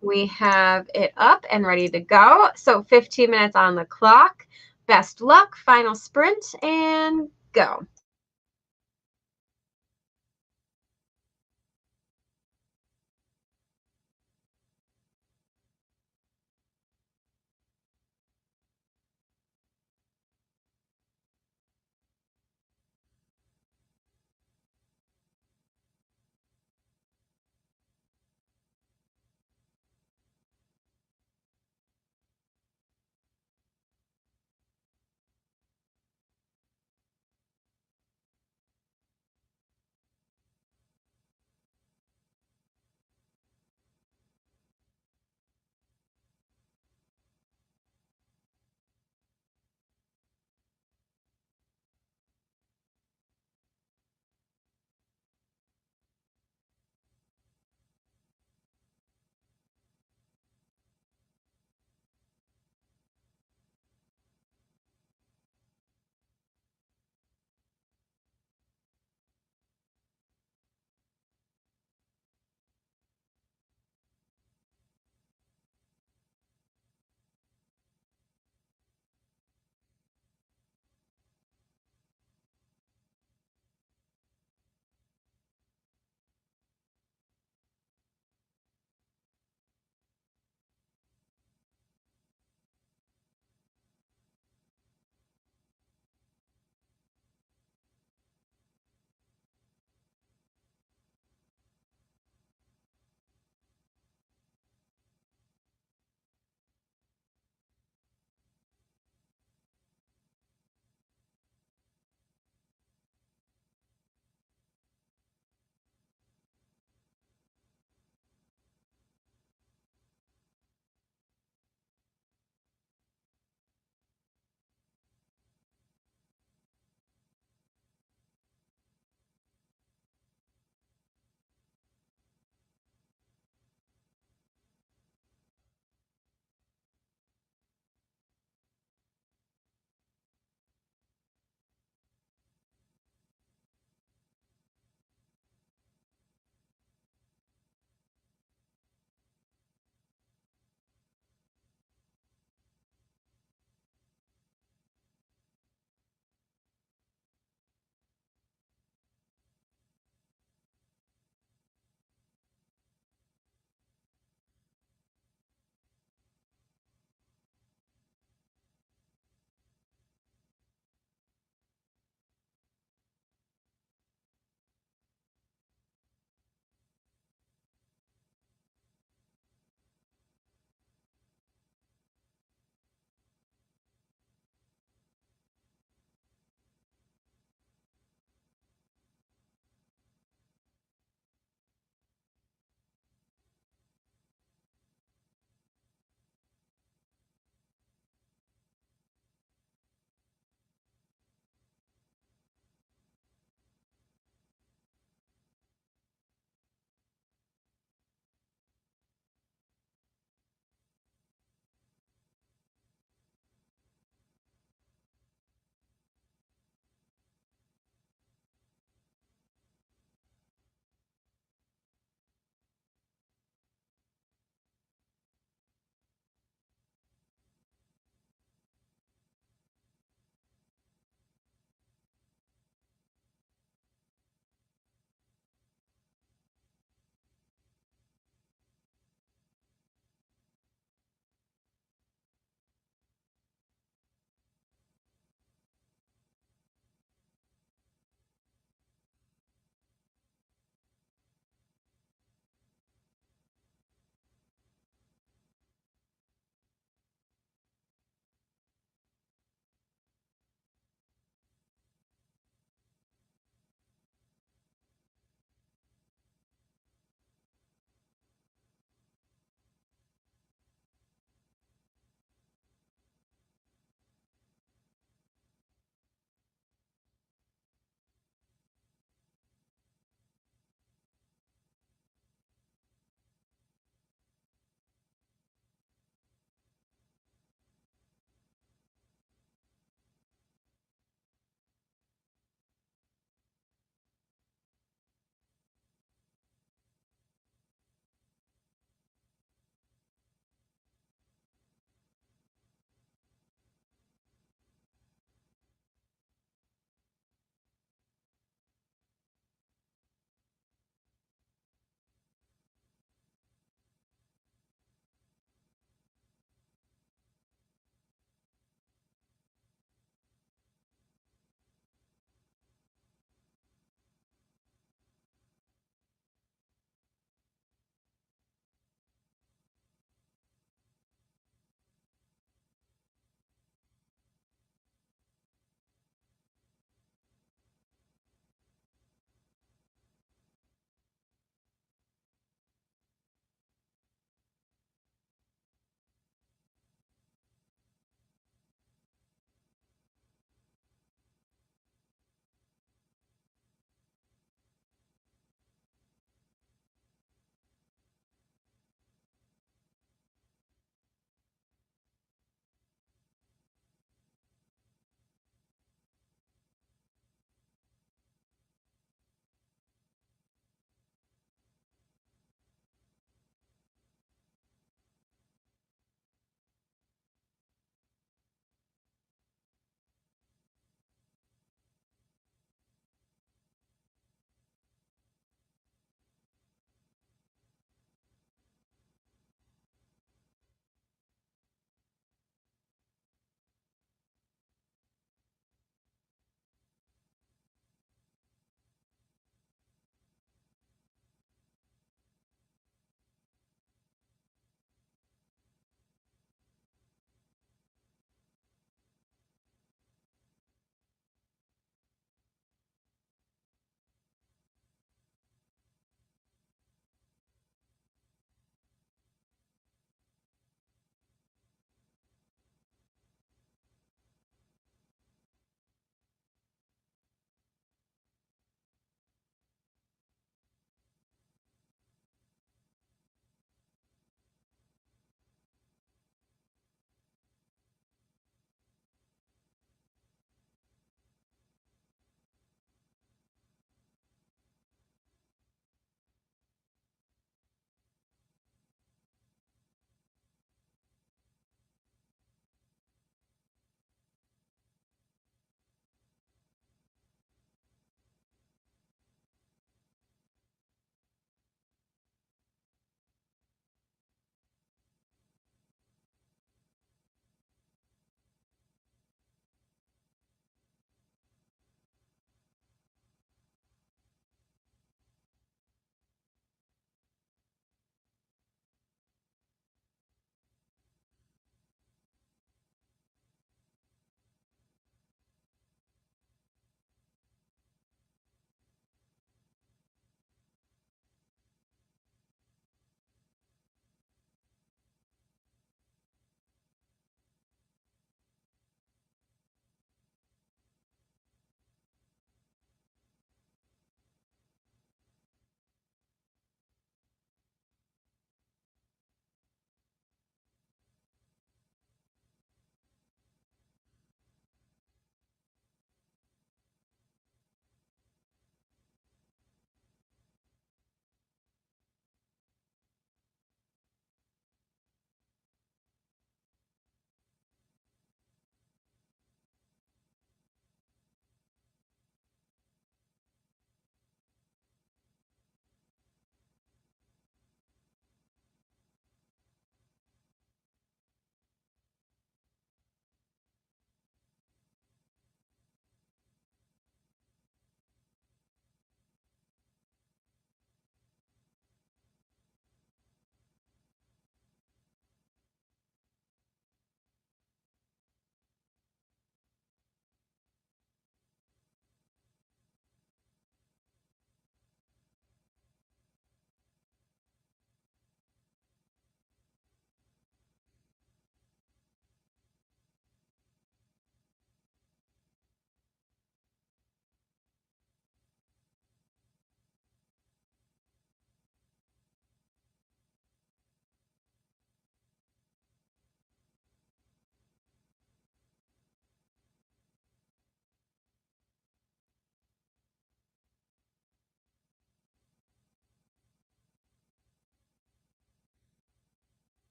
We have it up and ready to go. So 15 minutes on the clock. Best luck, final sprint, and go.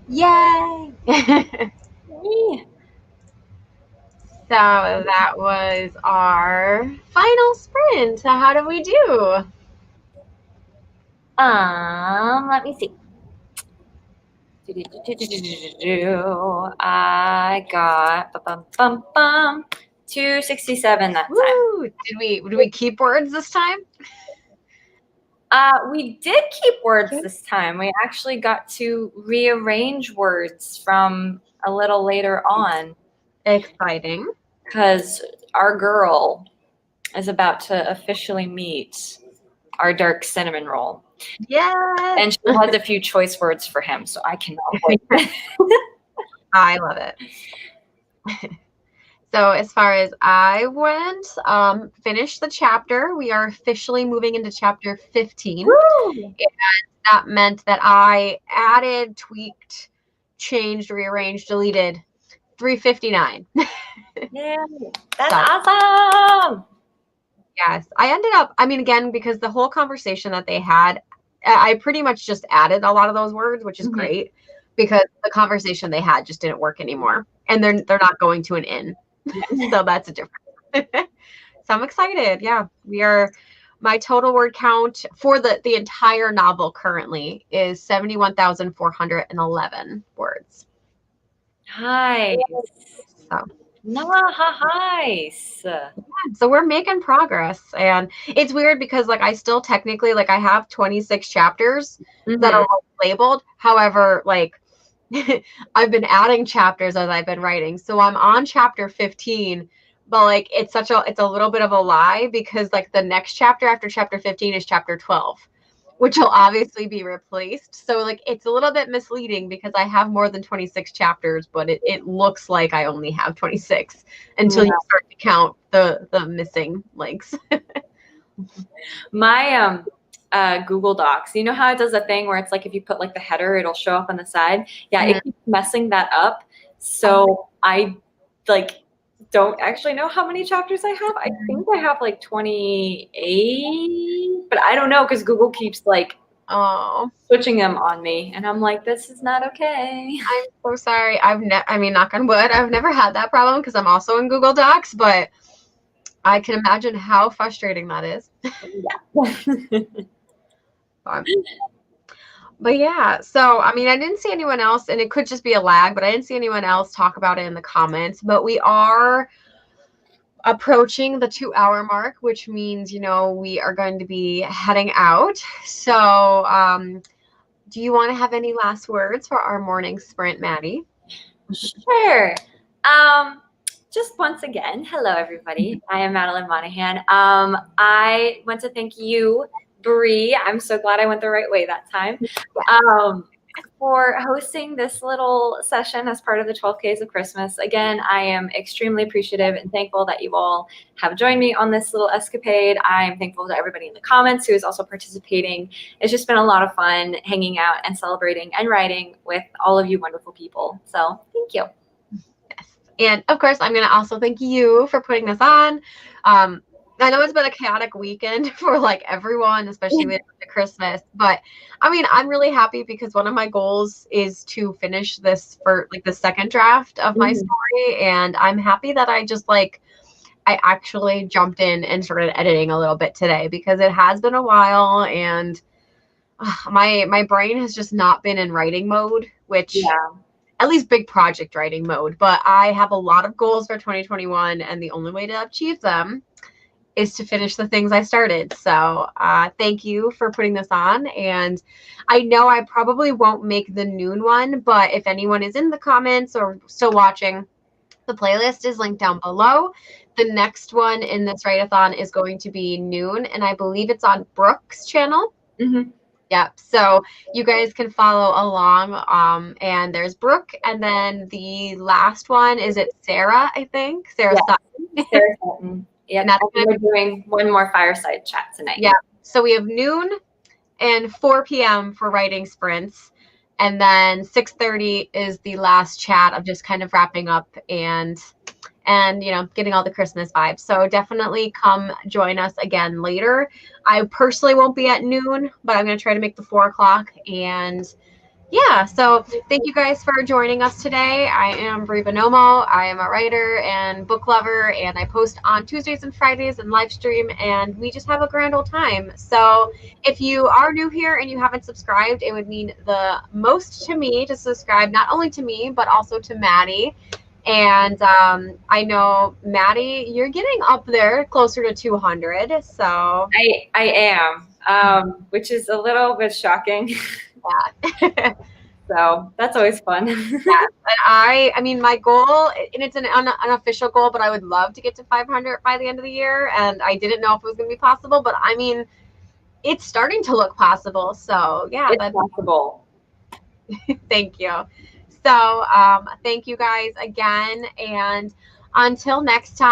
Yay! Me. So that was our final sprint. So how did we do? Let me see. I got 267 that time. Woo! Did we keep words this time? We did keep words this time. We actually got to rearrange words from a little later on Exciting. because our girl is about to officially meet our dark cinnamon roll. Yeah. And she has a few choice words for him, so I cannot wait. I love it. So as far as I went, finished the chapter. We are officially moving into chapter 15. Woo! And that meant that I added, tweaked, changed, rearranged, deleted 359. Yeah, that's awesome. Yes, I ended up, I mean, again, because the whole conversation that they had, I pretty much just added a lot of those words, which is great, because the conversation they had just didn't work anymore, and they're not going to an inn, so that's a difference. So I'm excited. Yeah, my total word count for the entire novel currently is 71,411 words. Nice. So. Nice. Yeah, so we're making progress, and it's weird because like I still technically like I have 26 chapters that are labeled. However, like I've been adding chapters as I've been writing. So I'm on chapter 15, but like it's a little bit of a lie because like the next chapter after chapter 15 is chapter 12, which will obviously be replaced. So like it's a little bit misleading because I have more than 26 chapters, but it looks like I only have 26 until you start to count the missing links. My Google Docs, you know how it does a thing where it's like if you put like the header, it'll show up on the side. Yeah, it keeps messing that up. So I like don't actually know how many chapters I have. I think I have like 28, but I don't know because Google keeps like switching them on me, and I'm like, this is not okay. I'm so sorry. I mean, knock on wood, I've never had that problem because I'm also in Google Docs, but I can imagine how frustrating that is. But yeah, so I mean, I didn't see anyone else, and it could just be a lag, but I didn't see anyone else talk about it in the comments. But we are approaching the 2-hour mark, which means, you know, we are going to be heading out. So, do you want to have any last words for our morning sprint, Maddie? Sure. Just once again, hello everybody. I am Madeline Monahan. I want to thank you, Bree. I'm so glad I went the right way that time. For hosting this little session as part of the 12k's of Christmas. Again, I am extremely appreciative and thankful that you all have joined me on this little escapade. I am thankful to everybody in the comments who is also participating. It's just been a lot of fun hanging out and celebrating and writing with all of you wonderful people. So thank you. Yes. And of course, I'm going to also thank you for putting this on. I know it's been a chaotic weekend for like everyone, especially with the Christmas, but I mean, I'm really happy because one of my goals is to finish this for like the second draft of my story. And I'm happy that I actually jumped in and started editing a little bit today because it has been a while and my brain has just not been in writing mode, which at least big project writing mode, but I have a lot of goals for 2021 and the only way to achieve them is to finish the things I started. So thank you for putting this on. And I know I probably won't make the noon one, but if anyone is in the comments or still watching, the playlist is linked down below. The next one in this write-a-thon is going to be noon, and I believe it's on Brooke's channel. Yep. So you guys can follow along. And there's Brooke, and then the last one is it Sarah, I think. Sarah Sutton. Sarah Sutton. Yeah, we're doing one more fireside chat tonight. Yeah. So we have noon and 4 p.m. for writing sprints. And then 6:30 is the last chat of just kind of wrapping up and you know, getting all the Christmas vibes. So definitely come join us again later. I personally won't be at noon, but I'm going to try to make the 4 o'clock. And yeah, so thank you guys for joining us today. I am Bree Buonomo. I am a writer and book lover, and I post on Tuesdays and Fridays and live stream, and we just have a grand old time. So if you are new here and you haven't subscribed, it would mean the most to me to subscribe, not only to me, but also to Maddie. And I know, Maddie, you're getting up there closer to 200. So I am, which is a little bit shocking. yeah. So that's always fun. Yeah, and I mean, my goal, and it's an unofficial goal, but I would love to get to 500 by the end of the year. And I didn't know if it was going to be possible, but I mean, it's starting to look possible. So yeah, It's possible. Thank you. So thank you guys again. And until next time.